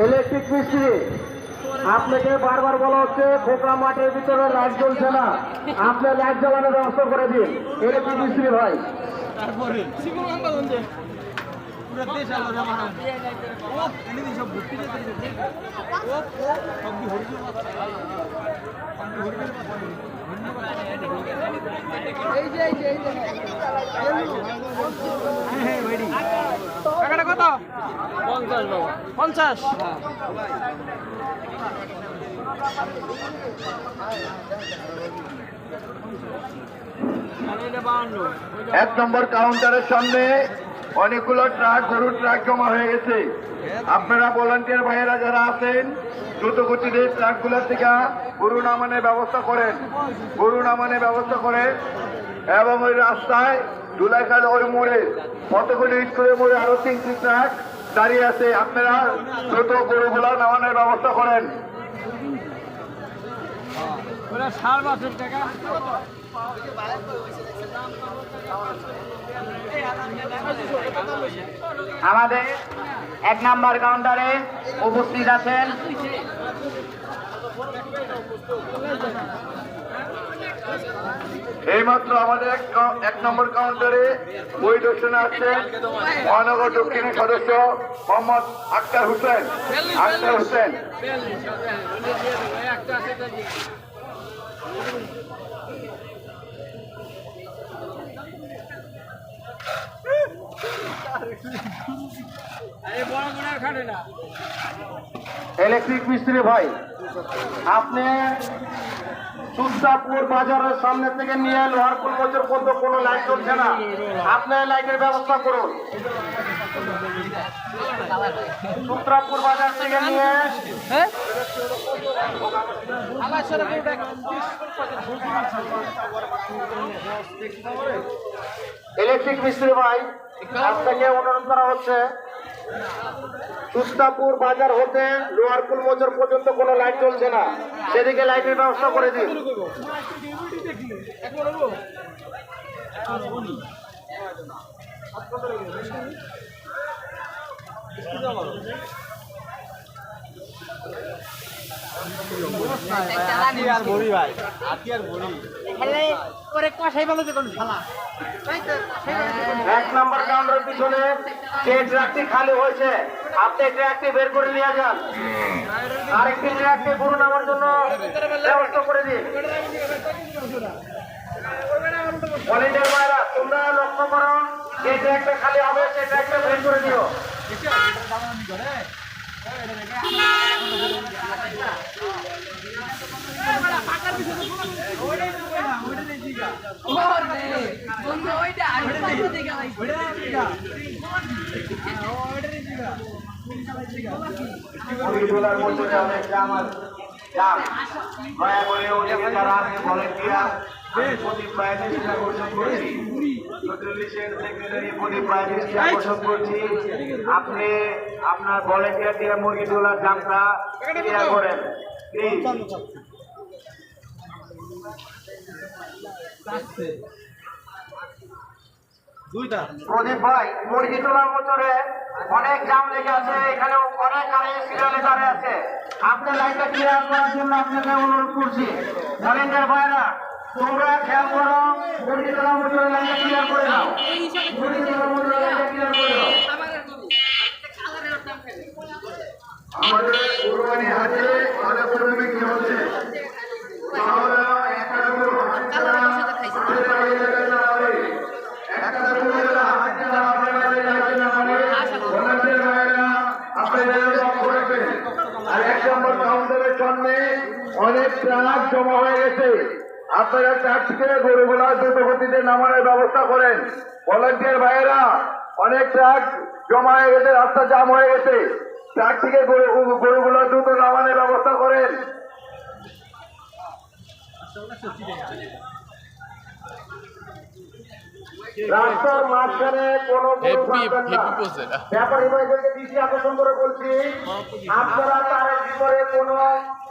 Electric মিস্ত্রি, আপনাকে বারবার বলা হচ্ছে খোকরা মাঠের ভিতরে লাইট জ্বলছে না, আপনি লাইট জ্বালানোর ব্যবস্থা করে দিন ইলেকট্রিক মিস্ত্রি ভাই। কত 50 এক নম্বর কাউন্টারের সামনে অনেকগুলো ট্রাক, গরুর ট্রাক জমা হয়ে গেছে। আপনারা ভলান্টিয়ার ভাইয়েরা যারা আছেন দ্রুত গতিতে ট্রাকগুলোর থেকে গরু নামানোর ব্যবস্থা করেন, গরু নামানোর ব্যবস্থা করেন। এবং ওই রাস্তায় ধুলাইখাল ওই মোড়ে কতগুলি স্কুলের মোড়ে আরো 3টি ট্রাক দাঁড়িয়ে আছে, আপনারা দ্রুত গরুগুলো নামানোর ব্যবস্থা করেন। আমাদের 1 নম্বর কাউন্টারে উপস্থিত আছেন এইমাত্র আমাদের এক নম্বর কাউন্টারে পরিদর্শনে আছেন মহানগর দক্ষিণের সদস্য মোহাম্মদ আক্তার হোসেন। আক্তার হোসেন ইলেকট্রিক মিস্ত্রি ভাই, আপনি সুস্তাপুর বাজারের সামনে থেকে নিয়ে লোহারপুর বছর পর্যন্ত কোনো লাইট জ্বলছে না, আপনি লাইটের ব্যবস্থা করুন। সুস্তাপুর বাজার থেকে নিয়ে ইলেকট্রিক মিস্ত্রি ভাই, আপনাকে অনুরোধ করা হচ্ছে সুস্তাপুর বাজার হতে লোহারপুর মোচর পর্যন্ত কোনো লাইট জ্বলছে না, সেদিকে লাইটের ব্যবস্থা করে দিন। এক নম্বর কাউন্টারের পিছনে যে ট্রাকটি খালি হয়েছে, আপনি ট্রাকটি বের করে নিয়ে যান, আরেকটি ট্রাকটি গরু নামার জন্য ব্যবস্থা করে দিন। ভলেন্টিয়ার ভাইরা, তোমরা লক্ষ্য করো, যে ট্রাকটা খালি হবে সেই ট্রাকটা বের করে দিও। আপনি আপনার ভলেন্টিয়ার দিয়ে মুরগি তোলার দামটা ক্লিয়ার করেন। প্রদীপ ভাই, মুরগি তোলার বছরে অনেক জাম লেগে আছে, এখানে অনেক গাড়ি সিরিয়ালে দাঁড়িয়ে আছে, আপনার লাইনটা ক্লিয়ার করার জন্য আপনাকে অনুরোধ করছি। ভলেন্টিয়ার ভাইরা, তোমরা খেয়াল করো, মুরগি তোলার বছরে লাইনটা ক্লিয়ার করে দাও, মুরগি তোলার বছরে লাইনটা ক্লিয়ার করে দাও। আমাদের কুরবানি হাটে অনেক প্রথমে কি হচ্ছে, অনেক ট্রাক জমা হয়ে গেছে, আপনারা ট্রাক থেকে গরুগুলা দ্রুত গতিতে নামানোর ব্যবস্থা করেন। ভলান্টিয়ার ভাইয়েরা, অনেক ট্রাক জমা হয়ে গেছে, রাস্তা জাম হয়ে গেছে, ট্রাক থেকে গরুগুলা দ্রুত নামানোর ব্যবস্থা করেন। রাস্তার মাঝখানে কোন ব্যাপারী ভাইদেরকে দৃষ্টি আকর্ষণ করে বলছি, আপনারা তারের ভিতরে কোনো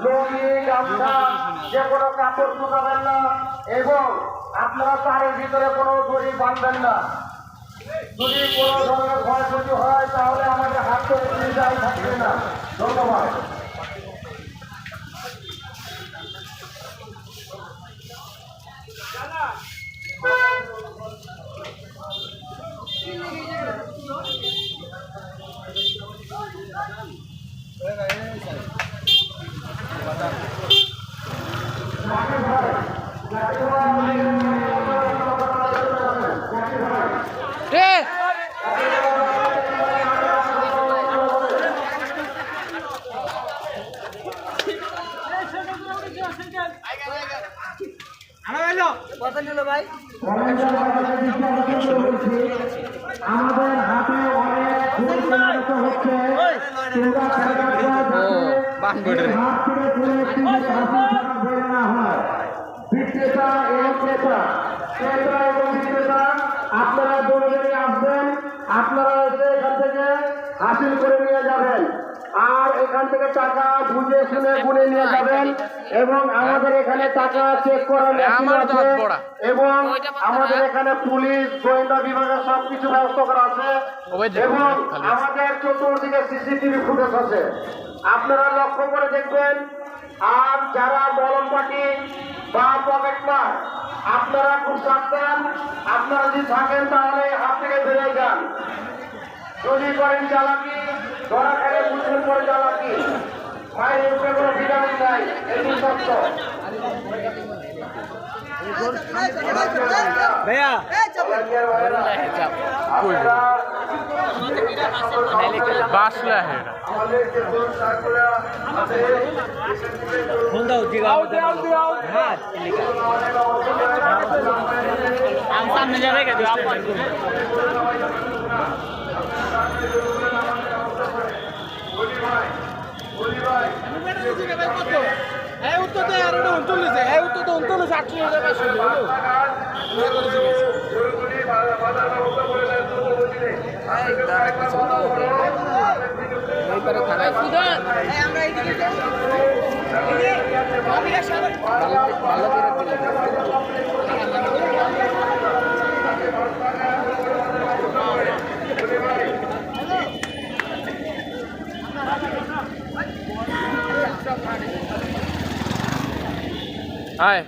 লুঙ্গি, গামছা, যে কোনো কাপড় শুকাবেন না এবং আপনারা তারের ভিতরে কোনো দড়ি বাঁধবেন না। যদি কোনো ধরনের ক্ষয়ক্ষতি হয় তাহলে আমাদের হাত করে নিয়ে যাওয়া থাকবে না। ধন্যবাদ। আমাদের হাতে অনেক হচ্ছে বিক্রেতা এবং ক্রেতা এবং বিক্রেতা আপনারা দৌড়ে আসবেন, আপনারা এসে এখান থেকে হাসিল করে নিয়ে যাবেন আর এখান থেকে টাকা বুঝে শুনে গুনে নিয়ে যাবেন এবং আমাদের এখানে টাকা চেক করার মেশিন আছে এবং আমাদের এখানে পুলিশ গোয়েন্দা বিভাগের সবকিছু ব্যবস্থা করা আছে এবং আমাদের চতুর্দিকে সিসিটিভি ফুটেজ আছে, আপনারা লক্ষ্য করে দেখবেন। আর যারা মলম পাটি বা পকেট মার আপনারা খুব সাবধান, আপনারা যদি থাকেন তাহলে হাত থেকে বেরিয়ে যান। যদি করেন চালাকি ধরা খেলে বুঝবেন করে চালাকি, মায়ের উপরে কোনো ভিটামিন নাই, এটি সত্য। ভাইয়া বাসলা ফোন দাও হ্যাঁ সামনে যাবে উত্তর তো আর 39 উত্তর তো 39 হাই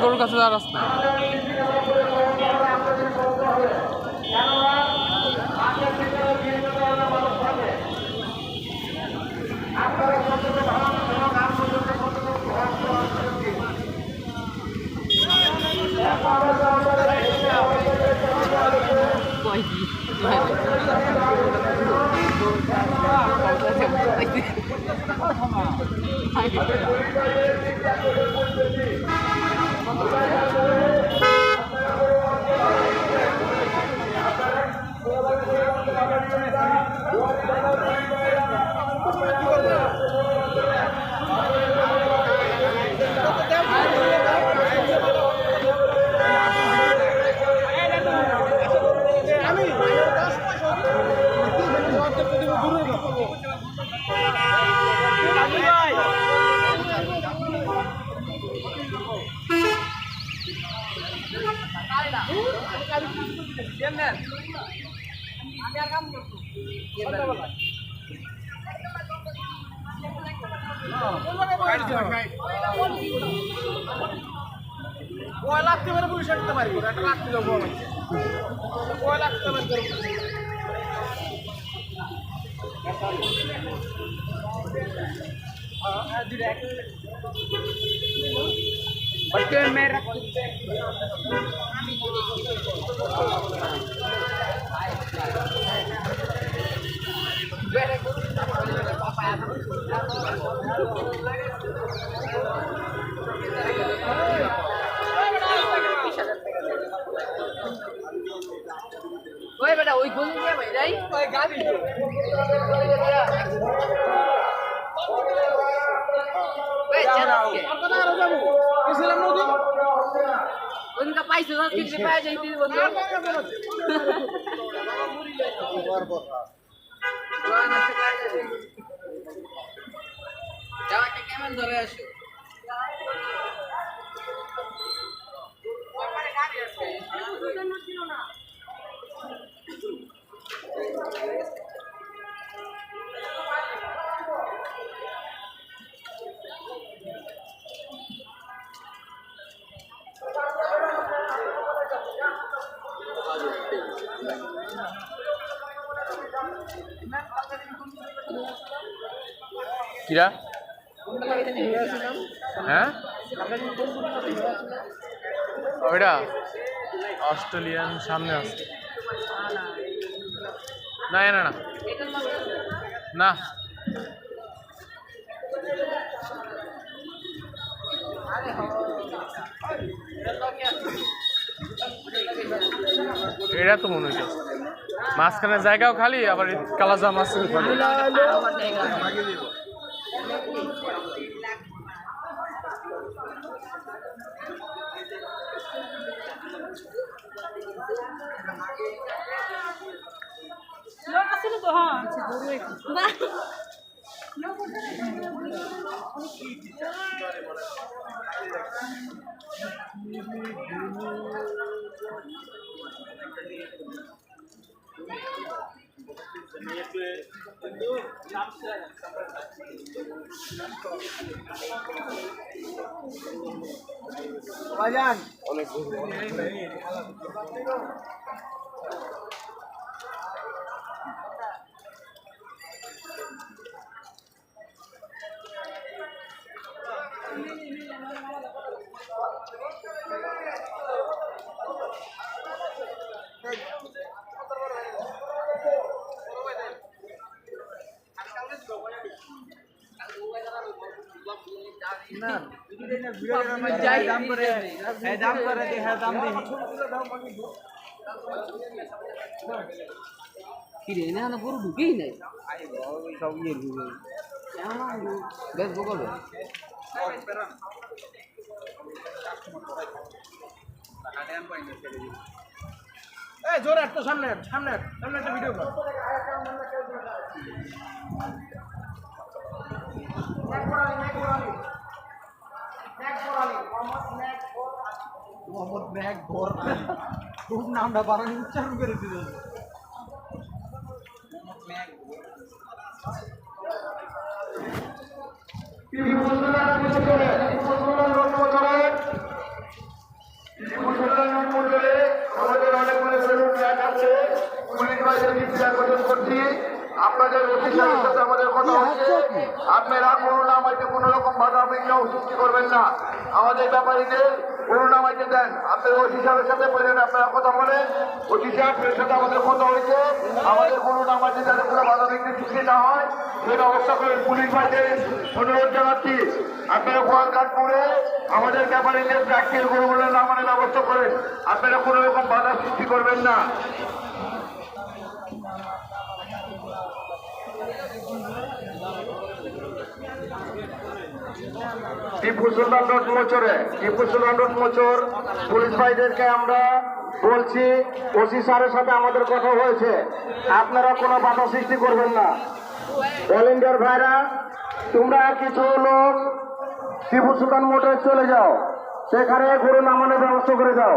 গরুর কাছে যাওয়ার রাস্তা লাগতে পারে পুলিশ আনতে পারবো একটা লাগতে যাবো লাগতে পারে बच्चे मेरा ওই বেটা ওই গলি দিয়ে ভাই যাই ওই গাড়ি उनका पैसे कितने पाए जाते हैं কেমন ধরে আসো কিরা হ্যাঁ ওইটা অস্ট্রেলিয়ান সামনে আছে না না না না এটা তো মনে হচ্ছে মাঝখানে জায়গাও খালি আবার কালাজা মাছ আসলে তো হ্যাঁ কিরে না না গরু ঢুকেই নাই সব ইয়ে বেশ বকবে এই জোরে একটা সামনে সামনে সামনে একটা ভিডিও কর মোহাম্মদ ম্যাক ঘোর খুব নামটা বানানি উচ্চারণ করে দিল আপনাদের অফিসারের সাথে আমাদের কথা হচ্ছে আপনারা করোনামাইতে কোনো রকম বাধা বিঘ্ন সৃষ্টি করবেন না আমাদের ব্যাপারীদের করোনামাইতে দেন আপনাদের অফিসারের সাথে বলেন আপনারা কথা বলেন অফিসারের সাথে আমাদের কথা হয়েছে আমাদের করোনামাইতে যাতে কোনো বাধা বিঘ্ন সৃষ্টি না হয় সেই ব্যবস্থা করেন পুলিশ ভাইদের অনুরোধ জানাচ্ছি আপনারা গোয়ালঘাট করে আমাদের ব্যাপারীদের প্র্যাকটিক্যাল গরুগুলোর নামানোর ব্যবস্থা করেন আপনারা কোনো রকম বাধা সৃষ্টি করবেন না টিপু সুলতান রোড মোচর পুলিশ ভাইদেরকে আমরা বলছি ওসি স্যারের সাথে আমাদের কথা হয়েছে আপনারা কোনো বাধা সৃষ্টি করবেন না ভলেন্টিয়ার ভাইরা তোমরা কিছু লোক টিপু সুলতান মোটরে চলে যাও সেখানে গরু নামানোর ব্যবস্থা করে দাও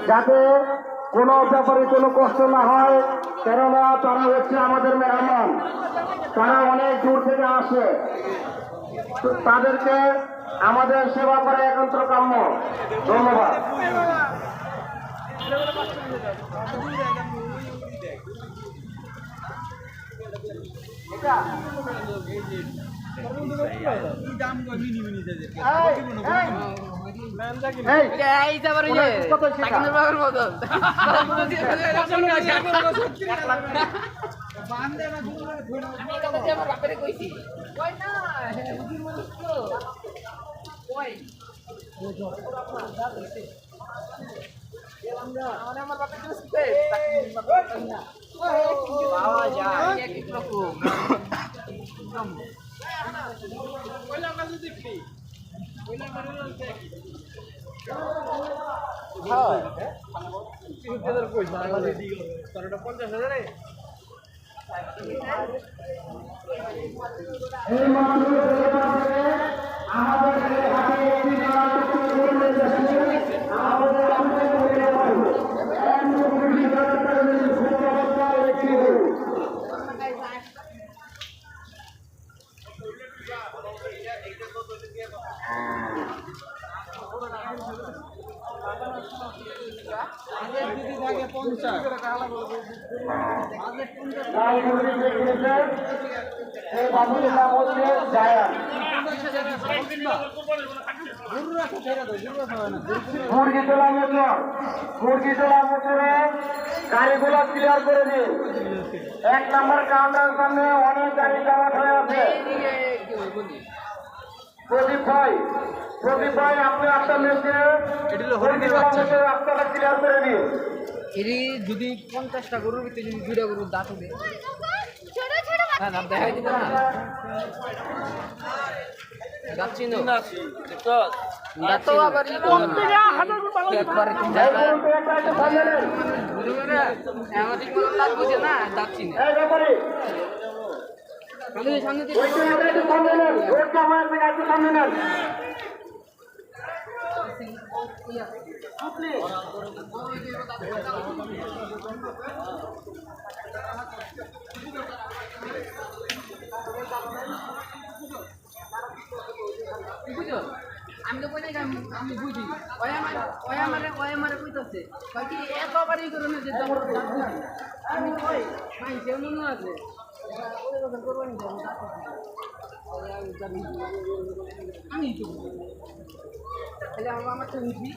যাতে কোনো ব্যাপারে কোনো কষ্ট না হয় কেননা তারা হচ্ছে আমাদের মেহমান তারা অনেক দূর থেকে আসে তাদেরকে আমাদের সেবা করা একান্ত কাম্য ধন্যবাদ পঞ্চাশ হাজারে মুরগিটোলা মোটরে গাড়িগুলো ক্লিয়ার করে দিন। 1 নম্বর কাউন্টার সামনে অনেক গাড়ি জমা হয়ে আছে। প্রদীপ ভাই আপনি আপনার মেয়েকে রাস্তাটা ক্লিয়ার করে দিন। এরি যদি 50টা গরুর ভিতরে যদি 2টা গরুর দাঁত হবে হ্যাঁ দাঁত দেখাই দিবে না যাচ্ছি না এত আবার একবারে আমাদের কোনো দাঁত বুঝে না যাচ্ছি না সামনে দিয়ে বুঝো আমি তো বলি আমি বুঝি ওই আমারে কইতাছে বাকি এতবারই করে না যে আমি কই ভাই কেউ মনে আছে আমি তো তাহলে আমার তো বুঝি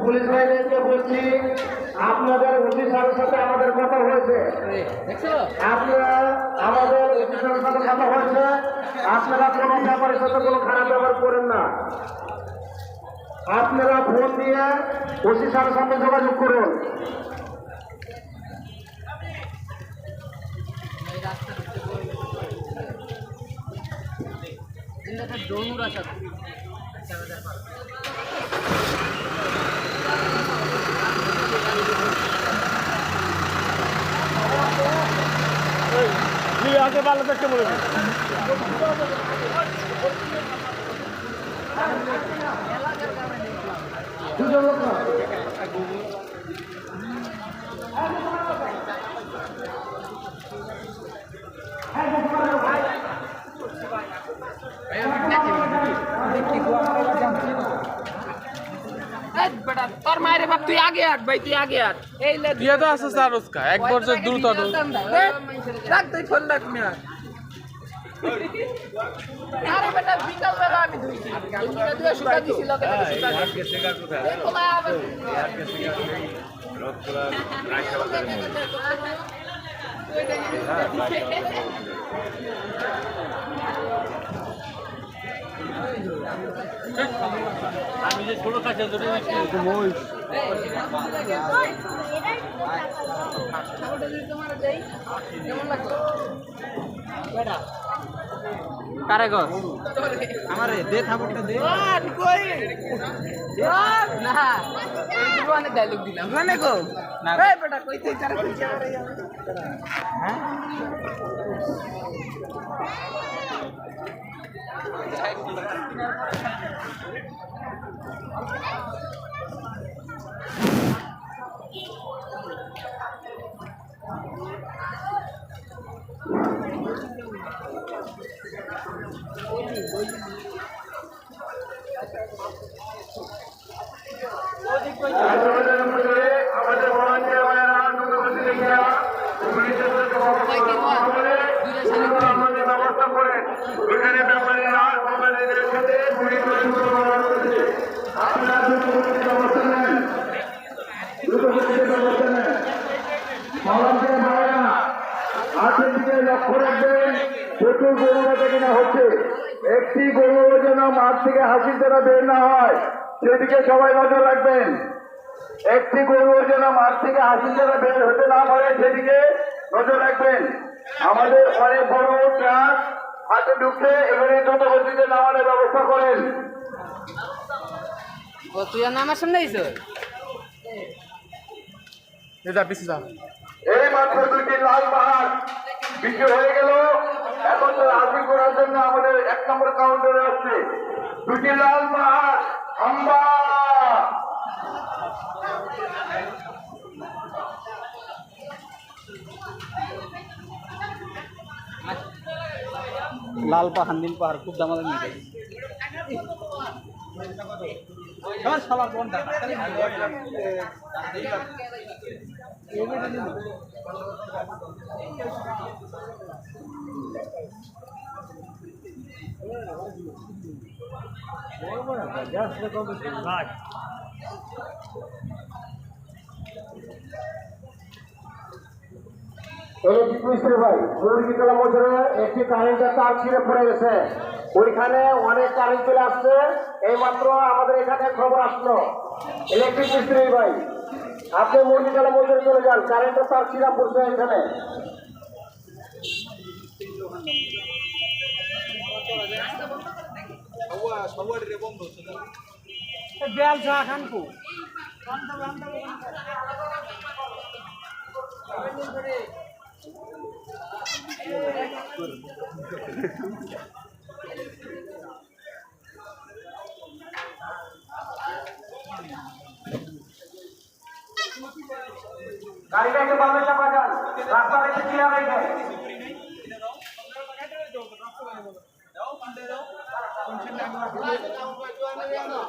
পুলিশ বাহিনীকে বলছি, আপনাদের অফিসারের সাথে আমাদের কথা হয়েছে, আপনারা আমাদের অফিসারের সাথে কথা হয়েছে, আপনারা কোনো ব্যাপারের সাথে কোনো খারাপ ব্যবহার করেন না। আপনারা ফোন দিয়ে ওসি স্যারের সাথে যোগাযোগ করুন। রাস্তা একটা ডোনুর আছে আগে ভালো দেখতে বলে তোর মায়ের বাপ তুই আগে আট ভাই তুই আগে আট এই তুই তো আসছিস আর উস্কা এক বছর দ্রুত রাখ তুই ফোন রাখ মিয়া আরে বেটা বিকাল বেলা আমি ধুইছি তুমি দুই সুতা দিছি লগে সুতা দেখো মা আবার আমি যে ছোট কাছে ধরে কারে গো আমারে দে থাপড়টা দে কই না এই জীবনে ডায়লগ দিলাম মানে গো এই বেটা কই তুই কারে কই হ্যাঁ আমাদের ভলান্টিয়ার ভাইয়েরা আমাদের ব্যবস্থা করেন এখানে ব্যাপারীরা কোম্পানিদের সাথে আপনারা ব্যবস্থা নেন ভলান্টিয়ার ভাইয়েরা হাতের দিকে লক্ষ্য রাখবেন প্রচুর গরু বেচা কিনা হচ্ছে একটি গরু যেন মাঠ থেকে হাসির দ্বারা বের না হয় সেদিকে সবাই নজর রাখবেন একটি গরু যেন মাঠ থেকে হাসির দ্বারা বের হতে না পারে সেদিকে নজর রাখবেন আমাদের অনেক বড় ট্রাক হাতে ঢুকছে এখানে দ্রুত গতিতে নামানোর ব্যবস্থা করেন ও তুই আর আমার সামনে আইছো যা পিছিয়ে যা এই মাত্র দুইটি লাল পাহাড় বিক্রি হয়ে গেল এখন তো হাসিল করার জন্য আমাদের 1 নম্বর কাউন্টারে আসছে দুটি লাল পাহাড় হাম্বা লাল পাহাড় নীল পাহাড় খুব দামাদামি মিলে ভাই মুরগিতলা মোড়ে একটি কারেন্টের তার ছিঁড়ে পড়ে গেছে ওইখানে অনেক কারেন্ট চলে আসছে এইমাত্র আমাদের এখানে খবর আসলো ইলেকট্রিক মিস্ত্রি ভাই আপনি মুরগিতলা মোড়ে চলে যান কারেন্টের তার ছিঁড়া পড়ছে এখানে বেল চা খান কো গাড়িটা একটু বামে চাপা যান রাস্তা রেখে ক্লিয়ার হয়ে যায় দাও